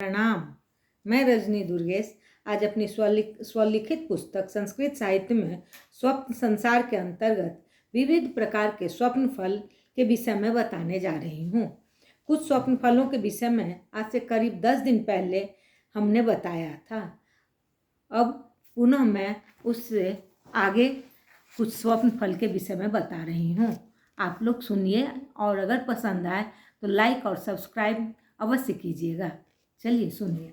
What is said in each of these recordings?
प्रणाम। मैं रजनी दुर्गेश आज अपनी स्वलिखित पुस्तक संस्कृत साहित्य में स्वप्न संसार के अंतर्गत विविध प्रकार के स्वप्न फल के विषय में बताने जा रही हूँ। कुछ स्वप्न फलों के विषय में आज से करीब 10 दिन पहले हमने बताया था। अब पुनः मैं उससे आगे कुछ स्वप्न फल के विषय में बता रही हूँ। आप लोग सुनिए और अगर पसंद आए तो लाइक और सब्सक्राइब अवश्य कीजिएगा। चलिए सुनिए।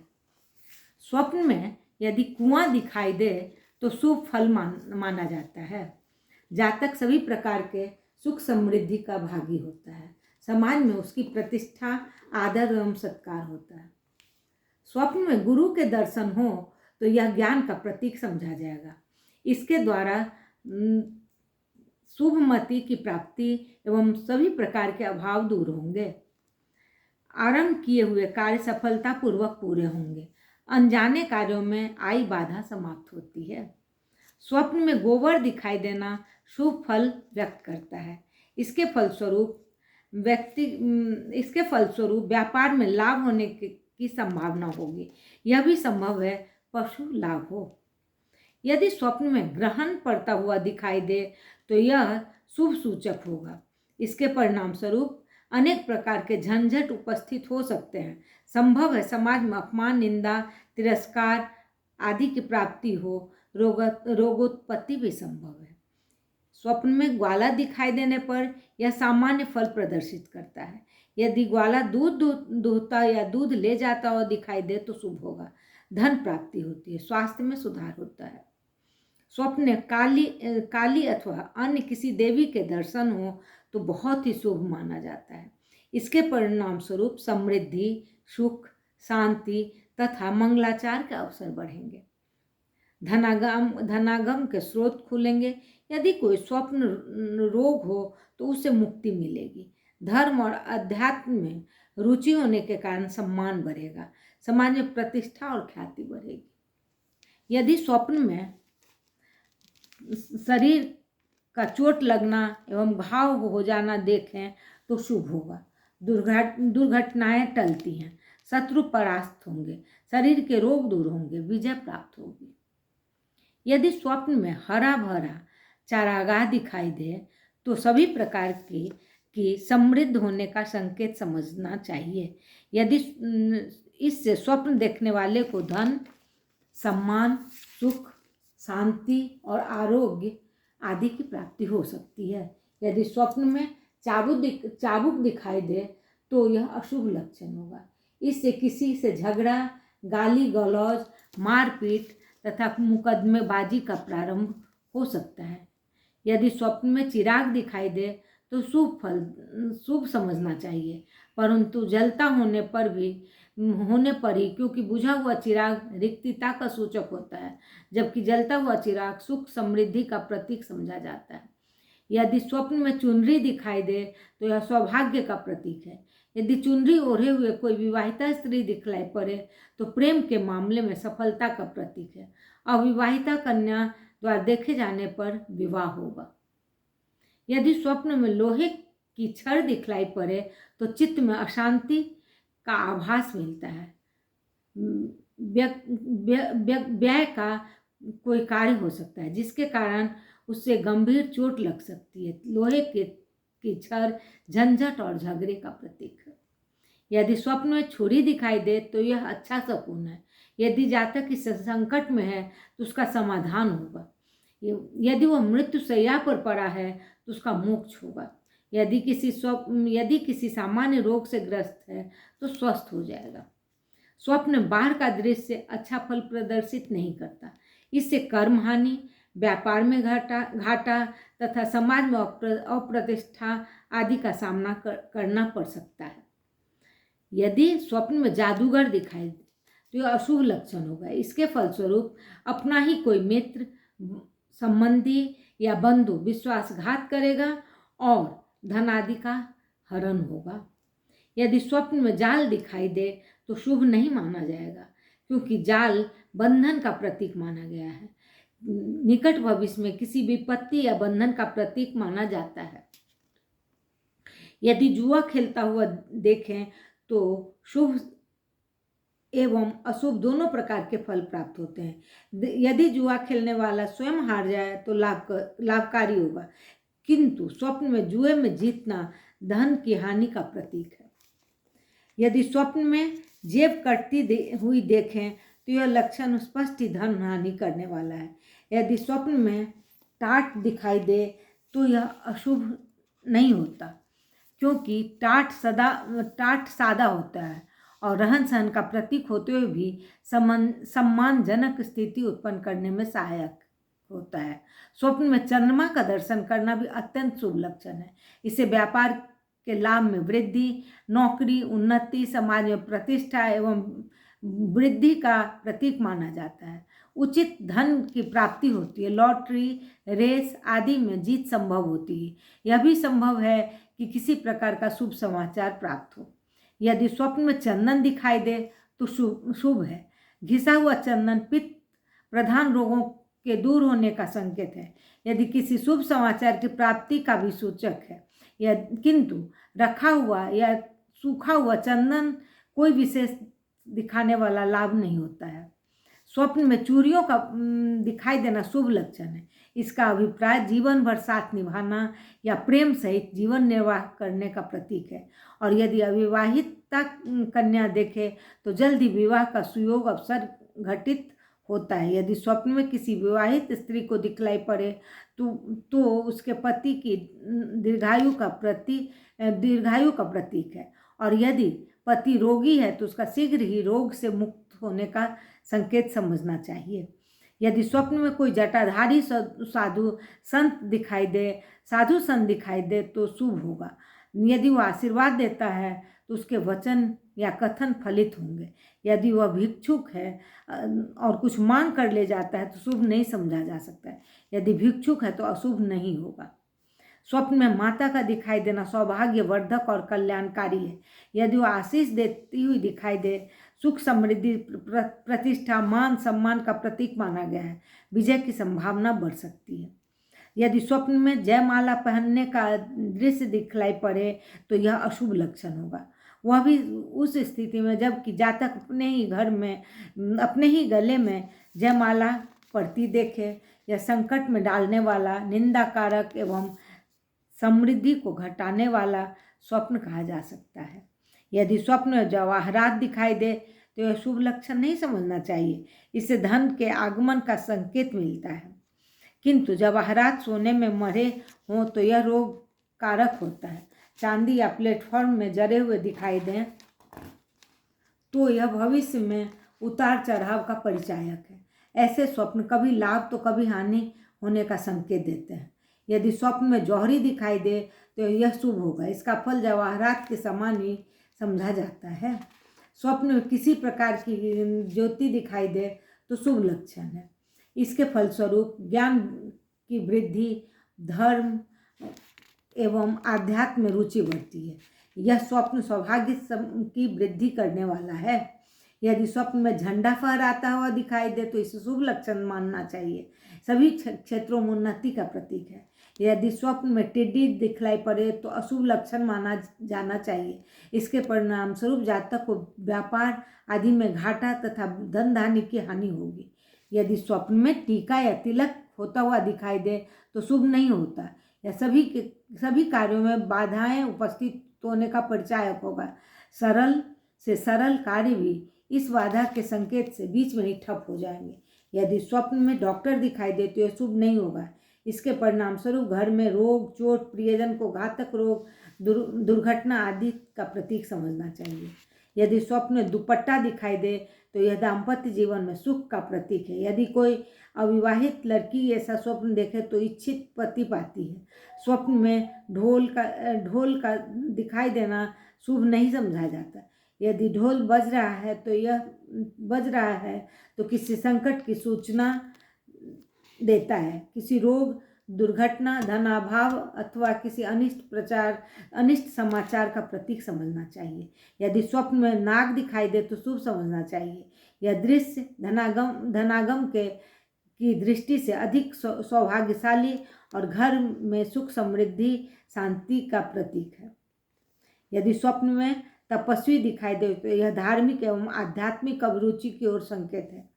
स्वप्न में यदि कुआं दिखाई दे तो शुभ फल माना जाता है। जातक सभी प्रकार के सुख समृद्धि का भागी होता है। समाज में उसकी प्रतिष्ठा, आदर एवं सत्कार होता है। स्वप्न में गुरु के दर्शन हो तो यह ज्ञान का प्रतीक समझा जाएगा। इसके द्वारा शुभमति की प्राप्ति एवं सभी प्रकार के अभाव दूर होंगे। आरंभ किए हुए कार्य सफलतापूर्वक पूरे होंगे। अनजाने कार्यों में आई बाधा समाप्त होती है। स्वप्न में गोबर दिखाई देना शुभ फल व्यक्त करता है। इसके फलस्वरूप व्यापार में लाभ होने की संभावना होगी। यह भी संभव है पशु लाभ हो। यदि स्वप्न में ग्रहण पड़ता हुआ दिखाई दे तो यह शुभ सूचक होगा। इसके परिणाम स्वरूप अनेक प्रकार के झंझट उपस्थित हो सकते हैं। संभव है समाज में अपमान, निंदा, तिरस्कार आदि की प्राप्ति हो। रोगोत्पत्ति भी संभव है। स्वप्न में ग्वाला दिखाई देने पर यह सामान्य फल प्रदर्शित करता है। यदि ग्वाला दूध दूहता या दूध ले जाता हुआ दिखाई दे तो शुभ होगा। धन प्राप्ति होती है। स्वास्थ्य में सुधार होता है। स्वप्न में काली अथवा अन्य किसी देवी के दर्शन हो तो बहुत ही शुभ माना जाता है। इसके परिणाम स्वरूप समृद्धि, सुख, शांति तथा मंगलाचार के अवसर बढ़ेंगे। धनागम के स्रोत खुलेंगे। यदि कोई स्वप्न रोग हो तो उससे मुक्ति मिलेगी। धर्म और अध्यात्म में रुचि होने के कारण सम्मान बढ़ेगा। समाज में प्रतिष्ठा और ख्याति बढ़ेगी। यदि स्वप्न में शरीर का चोट लगना एवं घाव हो जाना देखें तो शुभ होगा। दुर्घटनाएं टलती हैं। शत्रु परास्त होंगे। शरीर के रोग दूर होंगे। विजय प्राप्त होगी। यदि स्वप्न में हरा भरा चारागाह दिखाई दे तो सभी प्रकार की समृद्ध होने का संकेत समझना चाहिए। यदि इससे स्वप्न देखने वाले को धन, सम्मान, सुख, शांति और आरोग्य आदि की प्राप्ति हो सकती है। यदि स्वप्न में चाबुक दिखाई दे तो यह अशुभ लक्षण होगा। इससे किसी से झगड़ा, गाली गलौज, मारपीट तथा मुकदमेबाजी का प्रारंभ हो सकता है। यदि स्वप्न में चिराग दिखाई दे तो शुभ समझना चाहिए, परंतु जलता होने पर ही, क्योंकि बुझा हुआ चिराग रिक्तता का सूचक होता है, जबकि जलता हुआ चिराग सुख समृद्धि का प्रतीक समझा जाता है। यदि स्वप्न में चुनरी दिखाई दे तो यह सौभाग्य का प्रतीक है। यदि चुनरी ओढ़े हुए कोई विवाहिता स्त्री दिखलाई पड़े तो प्रेम के मामले में सफलता का प्रतीक है। अविवाहिता कन्या द्वारा देखे जाने पर विवाह होगा। यदि स्वप्न में लोहे की छड़ दिखलाई पड़े तो चित्त में अशांति का आभास मिलता है। व्यय का कोई कार्य हो सकता है जिसके कारण उससे गंभीर चोट लग सकती है। लोहे की छड़ झंझट और झगड़े का प्रतीक है। यदि स्वप्न में छुरी दिखाई दे तो यह अच्छा शकुन है। यदि जातक इस संकट में है तो उसका समाधान होगा। यदि वह मृत्युशैया पर पड़ा है तो उसका मोक्ष होगा। यदि किसी सामान्य रोग से ग्रस्त है तो स्वस्थ हो जाएगा। स्वप्न बाहर का दृश्य अच्छा फल प्रदर्शित नहीं करता। इससे कर्म हानि, व्यापार में घाटा तथा समाज में अप्रतिष्ठा आदि का सामना करना पड़ सकता है। यदि स्वप्न में जादूगर दिखाई दे तो यह अशुभ लक्षण होगा। इसके फलस्वरूप अपना ही कोई मित्र, संबंधी या बंधु विश्वासघात करेगा और धन आदि का हरण होगा। यदि स्वप्न में जाल दिखाई दे तो शुभ नहीं माना जाएगा, क्योंकि जाल बंधन का प्रतीक माना गया है। निकट भविष्य में किसी विपत्ति या बंधन का प्रतीक माना जाता है। यदि जुआ खेलता हुआ देखें तो शुभ एवं अशुभ दोनों प्रकार के फल प्राप्त होते हैं। यदि जुआ खेलने वाला स्वयं हार जाए तो लाभकारी होगा, किंतु स्वप्न में जुए में जीतना धन की हानि का प्रतीक है। यदि स्वप्न में जेब कटती हुई देखें तो यह लक्षण स्पष्ट ही धन हानि करने वाला है। यदि स्वप्न में टाट दिखाई दे तो यह अशुभ नहीं होता, क्योंकि टाट सादा होता है और रहन सहन का प्रतीक होते हुए भी सम्मानजनक स्थिति उत्पन्न करने में सहायक होता है। स्वप्न में चंद्रमा का दर्शन करना भी अत्यंत शुभ लक्षण है। इसे व्यापार के लाभ में वृद्धि, नौकरी, उन्नति, समाज में प्रतिष्ठा एवं वृद्धि का प्रतीक माना जाता है। उचित धन की प्राप्ति होती है। लॉटरी, रेस आदि में जीत संभव होती है। यह भी संभव है कि किसी प्रकार का शुभ समाचार प्राप्त हो। यदि स्वप्न में चंदन दिखाई दे तो शुभ है। घिसा हुआ चंदन पित्त प्रधान रोगों के दूर होने का संकेत है। यदि किसी शुभ समाचार की प्राप्ति का भी सूचक है। किंतु रखा हुआ या सूखा हुआ चंदन कोई विशेष दिखाने वाला लाभ नहीं होता है। स्वप्न में चूड़ियों का दिखाई देना शुभ लक्षण है। इसका अभिप्राय जीवन भर साथ निभाना या प्रेम सहित जीवन निर्वाह करने का प्रतीक है। और यदि अविवाहिता कन्या देखे तो जल्दी विवाह का सुयोग अवसर घटित होता है। यदि स्वप्न में किसी विवाहित स्त्री को दिखलाई पड़े तो उसके पति की दीर्घायु का प्रतीक है। और यदि पति रोगी है तो उसका शीघ्र ही रोग से मुक्त होने का संकेत समझना चाहिए। यदि स्वप्न में कोई जटाधारी साधु संत दिखाई दे तो शुभ होगा। यदि वह आशीर्वाद देता है तो उसके वचन या कथन फलित होंगे। यदि वह भिक्षुक है और कुछ मांग कर ले जाता है तो शुभ नहीं समझा जा सकता है। यदि भिक्षुक है तो अशुभ नहीं होगा। स्वप्न में माता का दिखाई देना सौभाग्यवर्धक और कल्याणकारी है। यदि वह आशीष देती हुई दिखाई दे, सुख, समृद्धि, प्रतिष्ठा, मान सम्मान का प्रतीक माना गया है। विजय की संभावना बढ़ सकती है। यदि स्वप्न में जयमाला पहनने का दृश्य दिखलाई पड़े तो यह अशुभ लक्षण होगा। वह भी उस स्थिति में जबकि जातक अपने ही गले में जयमाला पड़ती देखे। यह संकट में डालने वाला, निंदाकारक एवं समृद्धि को घटाने वाला स्वप्न कहा जा सकता है। यदि स्वप्न में जवाहरात दिखाई दे तो यह शुभ लक्षण नहीं समझना चाहिए। इससे धन के आगमन का संकेत मिलता है। किंतु जवाहरात सोने में मढ़े हों तो यह रोग कारक होता है। चांदी या प्लेटफॉर्म में जड़े हुए दिखाई दें तो यह भविष्य में उतार चढ़ाव का परिचायक है। ऐसे स्वप्न कभी लाभ तो कभी हानि होने का संकेत देते हैं। यदि स्वप्न में जौहरी दिखाई दे तो यह शुभ होगा। इसका फल जवाहरात के समान ही समझा जाता है। स्वप्न में किसी प्रकार की ज्योति दिखाई दे तो शुभ लक्षण है। इसके फलस्वरूप ज्ञान की वृद्धि, धर्म एवं आध्यात्म में रुचि बढ़ती है। यह स्वप्न सौभाग्य की वृद्धि करने वाला है। यदि स्वप्न में झंडा फहराता हुआ दिखाई दे तो इसे शुभ लक्षण मानना चाहिए। सभी क्षेत्रों में उन्नति का प्रतीक है। यदि स्वप्न में टिड्डी दिखलाई पड़े तो अशुभ लक्षण माना जाना चाहिए। इसके परिणाम स्वरूप जातक को व्यापार आदि में घाटा तथा धन धान्य की हानि होगी। यदि स्वप्न में टीका या तिलक होता हुआ दिखाई दे तो शुभ नहीं होता। यह सभी कार्यों में बाधाएं उपस्थित होने का परिचायक होगा। सरल से सरल कार्य भी इस बाधा के संकेत से बीच में ही ठप हो जाएंगे। यदि स्वप्न में डॉक्टर दिखाई दे तो यह शुभ नहीं होगा। इसके परिणाम स्वरूप घर में रोग, चोट, प्रियजन को घातक रोग, दुर्घटना आदि का प्रतीक समझना चाहिए। यदि स्वप्न में दुपट्टा दिखाई दे तो यह दाम्पत्य जीवन में सुख का प्रतीक है। यदि कोई अविवाहित लड़की ऐसा स्वप्न देखे तो इच्छित पति पाती है। स्वप्न में ढोल का दिखाई देना शुभ नहीं समझा जाता। यदि ढोल बज रहा है तो किसी संकट की सूचना देता है। किसी रोग, दुर्घटना, धनाभाव अथवा किसी अनिष्ट समाचार का प्रतीक समझना चाहिए। यदि स्वप्न में नाग दिखाई दे तो शुभ समझना चाहिए। यह दृश्य धनागम की दृष्टि से अधिक सौभाग्यशाली और घर में सुख, समृद्धि, शांति का प्रतीक है। यदि स्वप्न में तपस्वी दिखाई दे तो यह धार्मिक एवं आध्यात्मिक अभिरुचि की ओर संकेत है।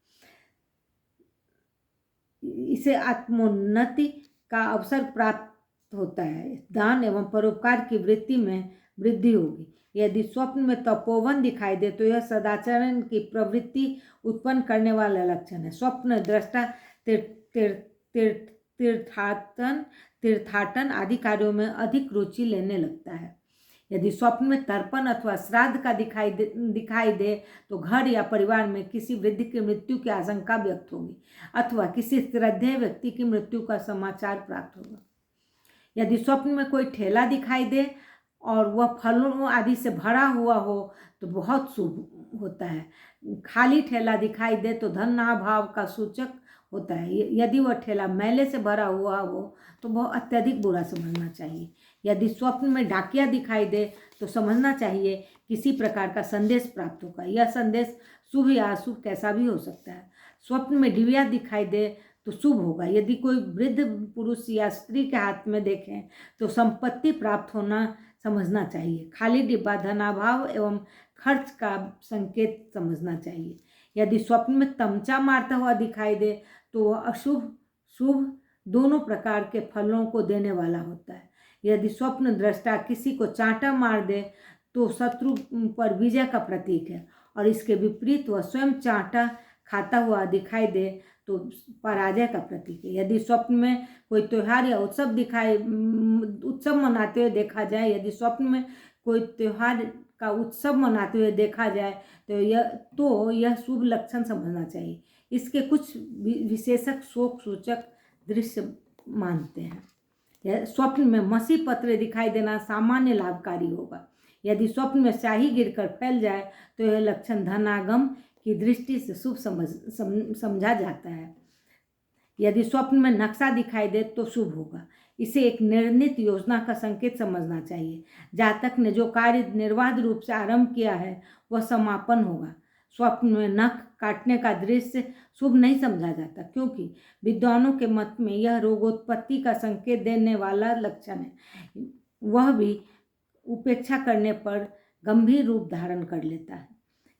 इसे आत्मोन्नति का अवसर प्राप्त होता है। दान एवं परोपकार की वृत्ति में वृद्धि होगी। यदि स्वप्न में तपोवन दिखाई दे तो यह सदाचरण की प्रवृत्ति उत्पन्न करने वाला लक्षण है। स्वप्न दृष्टा तीर्थाटन आदि कार्यों में अधिक रुचि लेने लगता है। यदि स्वप्न में तर्पण अथवा श्राद्ध का दिखाई दे तो घर या परिवार में किसी वृद्ध की मृत्यु की आशंका व्यक्त होगी अथवा किसी श्रद्धेय व्यक्ति की मृत्यु का समाचार प्राप्त होगा। यदि स्वप्न में कोई ठेला दिखाई दे और वह फलों आदि से भरा हुआ हो तो बहुत शुभ होता है। खाली ठेला दिखाई दे तो धनाभाव का सूचक होता है। यदि वह ठेला मैले से भरा हुआ हो तो बहुत अत्यधिक बुरा समझना चाहिए। यदि स्वप्न में डाकिया दिखाई दे तो समझना चाहिए किसी प्रकार का संदेश प्राप्त होगा। यह संदेश शुभ या अशुभ कैसा भी हो सकता है। स्वप्न में डिबिया दिखाई दे तो शुभ होगा। यदि कोई वृद्ध पुरुष या स्त्री के हाथ में देखें तो संपत्ति प्राप्त होना समझना चाहिए। खाली डिब्बा धनाभाव एवं खर्च का संकेत समझना चाहिए। यदि स्वप्न में तमचा मारता हुआ दिखाई दे तो वह अशुभ शुभ दोनों प्रकार के फलों को देने वाला होता है। यदि स्वप्न दृष्टा किसी को चांटा मार दे तो शत्रु पर विजय का प्रतीक है और इसके विपरीत वह स्वयं चांटा खाता हुआ दिखाई दे तो पराजय का प्रतीक है। यदि स्वप्न में कोई त्योहार या उत्सव मनाते हुए देखा जाए तो यह शुभ लक्षण समझना चाहिए। इसके कुछ विशेषक शोक सूचक दृश्य मानते हैं। यह स्वप्न में मसी पत्र दिखाई देना सामान्य लाभकारी होगा। यदि स्वप्न में स्याही गिरकर फैल जाए तो यह लक्षण धनागम की दृष्टि से शुभ समझा जाता है। यदि स्वप्न में नक्शा दिखाई दे तो शुभ होगा। इसे एक निर्णित योजना का संकेत समझना चाहिए। जातक ने जो कार्य निर्बाध रूप से आरंभ किया है वह समापन होगा। स्वप्न में नख काटने का दृश्य शुभ नहीं समझा जाता क्योंकि विद्वानों के मत में यह रोगोत्पत्ति का संकेत देने वाला लक्षण है। वह भी उपेक्षा करने पर गंभीर रूप धारण कर लेता है।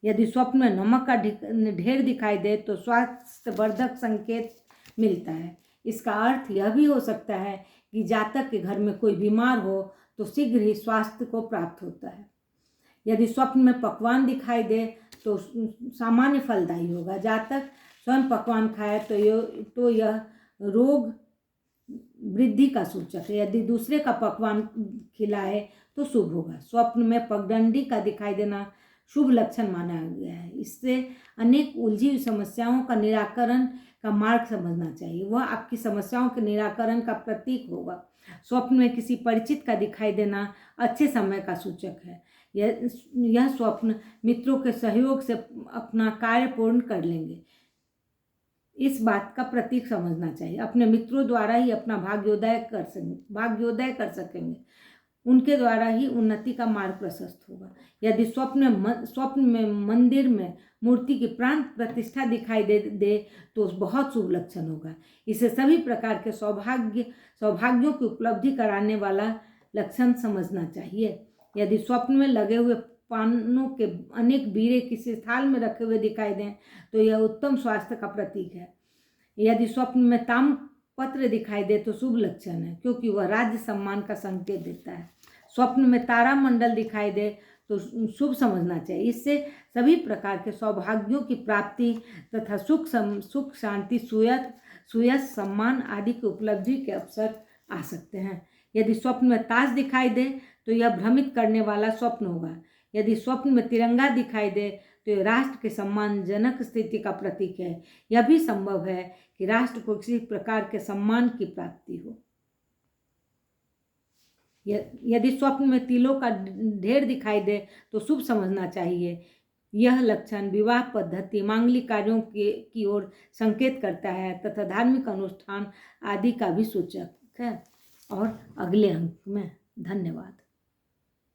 यदि स्वप्न में नमक का ढेर दिखाई दे तो स्वास्थ्यवर्धक संकेत मिलता है। इसका अर्थ यह भी हो सकता है कि जातक के घर में कोई बीमार हो तो शीघ्र ही स्वास्थ्य को प्राप्त होता है। यदि स्वप्न में पकवान दिखाई दे तो सामान्य फलदायी होगा। जातक स्वयं पकवान खाए तो यह रोग वृद्धि का सूचक है। यदि दूसरे का पकवान खिलाए तो शुभ होगा। स्वप्न में पगडंडी का दिखाई देना शुभ लक्षण माना गया है। इससे अनेक उलझी हुई समस्याओं का निराकरण का मार्ग समझना चाहिए। वह आपकी समस्याओं के निराकरण का प्रतीक होगा। स्वप्न में किसी परिचित का दिखाई देना अच्छे समय का सूचक है। यह स्वप्न मित्रों के सहयोग से अपना कार्य पूर्ण कर लेंगे, इस बात का प्रतीक समझना चाहिए। अपने मित्रों द्वारा ही अपना भाग्योदय कर सकेंगे। उनके द्वारा ही उन्नति का मार्ग प्रशस्त होगा। यदि स्वप्न में मंदिर में मूर्ति की प्राण प्रतिष्ठा दिखाई दे तो बहुत शुभ लक्षण होगा। इसे सभी प्रकार के सौभाग्यों की उपलब्धि कराने वाला लक्षण समझना चाहिए। यदि स्वप्न में लगे हुए पानों के अनेक बीड़े किसी थाल में रखे हुए दिखाई दें तो यह उत्तम स्वास्थ्य का प्रतीक है। यदि स्वप्न में ताम्रपत्र दिखाई दे तो शुभ लक्षण है क्योंकि वह राज्य सम्मान का संकेत देता है। स्वप्न में तारामंडल दिखाई दे तो शुभ समझना चाहिए। इससे सभी प्रकार के सौभाग्यों की प्राप्ति तथा सुख शांति सुयश सम्मान आदि की उपलब्धि के अवसर आ सकते हैं। यदि स्वप्न में ताश दिखाई दे तो यह भ्रमित करने वाला स्वप्न होगा। यदि स्वप्न में तिरंगा दिखाई दे तो यह राष्ट्र के सम्मानजनक स्थिति का प्रतीक है। यह भी संभव है कि राष्ट्र को किसी प्रकार के सम्मान की प्राप्ति हो। यदि स्वप्न में तिलों का ढेर दिखाई दे तो शुभ समझना चाहिए। यह लक्षण विवाह पद्धति मांगलिक कार्यों की ओर संकेत करता है तथा धार्मिक अनुष्ठान आदि का भी सूचक है। और अगले अंक में धन्यवाद।